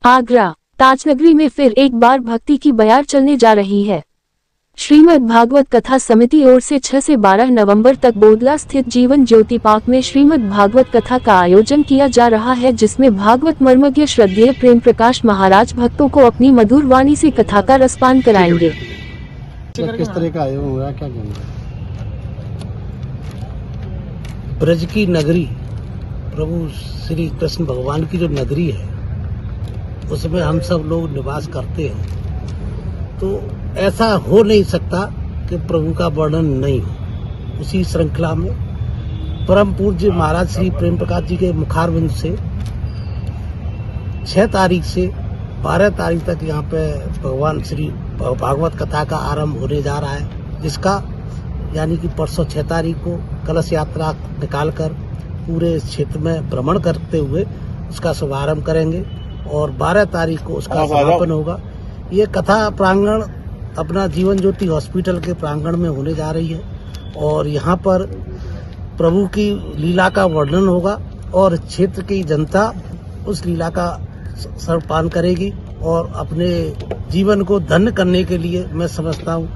आगरा ताजनगरी में फिर एक बार भक्ति की बयार चलने जा रही है। श्रीमद् भागवत कथा समिति ओर से 6 से 12 नवंबर तक बोदला स्थित जीवन ज्योति पार्क में श्रीमद् भागवत कथा का आयोजन किया जा रहा है, जिसमें भागवत मर्मज्ञ श्रद्धेय प्रेम प्रकाश महाराज भक्तों को अपनी मधुर वाणी से कथा का रसपान कराएंगे। किस तरह का आयोजन हुआ, क्या कहना? ब्रज की नगरी, प्रभु श्री कृष्ण भगवान की जो नगरी है उसमें हम सब लोग निवास करते हैं, तो ऐसा हो नहीं सकता कि प्रभु का वर्णन नहीं हो। उसी श्रृंखला में परम पूज्य महाराज श्री प्रेम प्रकाश जी के मुखारविंद से 6 तारीख से 12 तारीख तक यहाँ पे भगवान श्री भागवत कथा का आरंभ होने जा रहा है, जिसका यानी कि परसों 6 तारीख को कलश यात्रा निकालकर पूरे क्षेत्र में भ्रमण करते हुए उसका शुभारंभ करेंगे और 12 तारीख को उसका समापन होगा। ये कथा प्रांगण अपना जीवन ज्योति हॉस्पिटल के प्रांगण में होने जा रही है और यहाँ पर प्रभु की लीला का वर्णन होगा और क्षेत्र की जनता उस लीला का सर्वपान करेगी और अपने जीवन को धन्य करने के लिए मैं समझता हूँ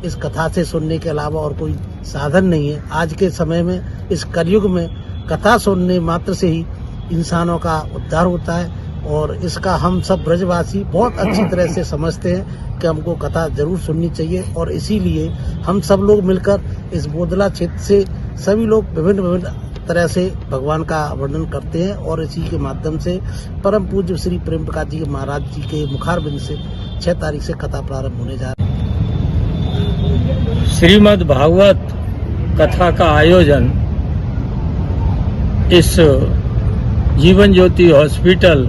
इस कथा से सुनने के अलावा और कोई साधन नहीं है। आज के समय में इस कलयुग में कथा सुनने मात्र से ही इंसानों का उद्धार होता है और इसका हम सब ब्रजवासी बहुत अच्छी तरह से समझते हैं कि हमको कथा जरूर सुननी चाहिए और इसीलिए हम सब लोग मिलकर इस बोदला क्षेत्र से सभी लोग विभिन्न तरह से भगवान का वर्णन करते हैं और इसी के माध्यम से परम पूज्य श्री प्रेम प्रकाश जी महाराज जी के मुखारबिंद से 6 तारीख से कथा प्रारंभ होने जा रही है। श्रीमद् भागवत कथा का आयोजन इस जीवन ज्योति हॉस्पिटल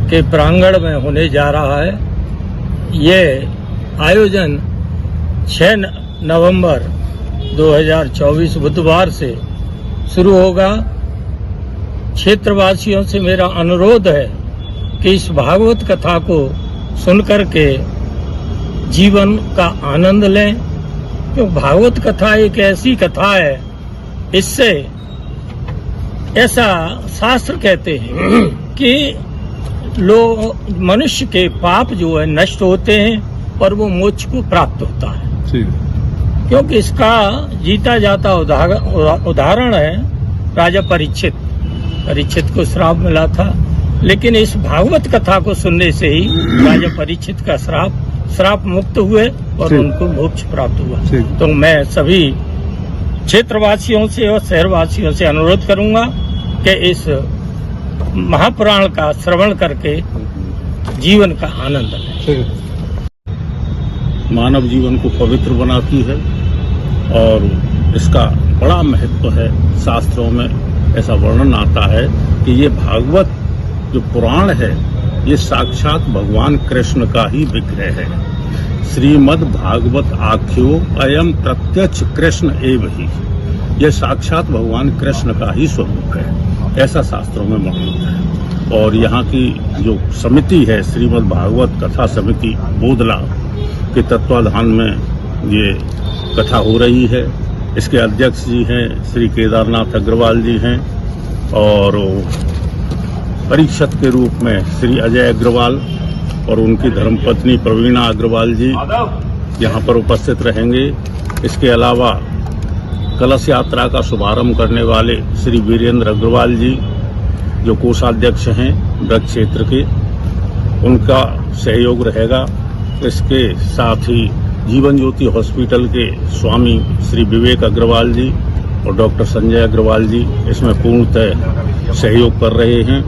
के प्रांगण में होने जा रहा है। ये आयोजन 6 नवंबर 2024 बुधवार से शुरू होगा। क्षेत्रवासियों से मेरा अनुरोध है कि इस भागवत कथा को सुनकर के जीवन का आनंद लें, क्योंकि भागवत कथा एक ऐसी कथा है, इससे ऐसा शास्त्र कहते हैं कि मनुष्य के पाप जो है नष्ट होते हैं और वो मोक्ष को प्राप्त होता है। क्योंकि इसका जीता जाता उदाहरण है राजा परीक्षित को श्राप मिला था, लेकिन इस भागवत कथा को सुनने से ही राजा परीक्षित का श्राप मुक्त हुए और उनको मोक्ष प्राप्त हुआ। तो मैं सभी क्षेत्रवासियों से और शहरवासियों से अनुरोध करूंगा कि इस महापुराण का श्रवण करके जीवन का आनंद लें। मानव जीवन को पवित्र बनाती है और इसका बड़ा महत्व है। शास्त्रों में ऐसा वर्णन आता है कि ये भागवत जो पुराण है ये साक्षात भगवान कृष्ण का ही विग्रह है। श्रीमद् भागवत आख्यो अयम प्रत्यक्ष कृष्ण एव ही, यह साक्षात भगवान कृष्ण का ही स्वरूप है, ऐसा शास्त्रों में मौजूद है। और यहाँ की जो समिति है श्रीमद् भागवत कथा समिति बोदला के तत्वाधान में ये कथा हो रही है। इसके अध्यक्ष जी हैं श्री केदारनाथ अग्रवाल जी हैं और परीक्षक के रूप में श्री अजय अग्रवाल और उनकी धर्मपत्नी प्रवीणा अग्रवाल जी यहाँ पर उपस्थित रहेंगे। इसके अलावा कलश यात्रा का शुभारंभ करने वाले श्री वीरेंद्र अग्रवाल जी जो कोषाध्यक्ष हैं ब्रज क्षेत्र के, उनका सहयोग रहेगा। इसके साथ ही जीवन ज्योति हॉस्पिटल के स्वामी श्री विवेक अग्रवाल जी और डॉक्टर संजय अग्रवाल जी इसमें पूर्णतः सहयोग कर रहे हैं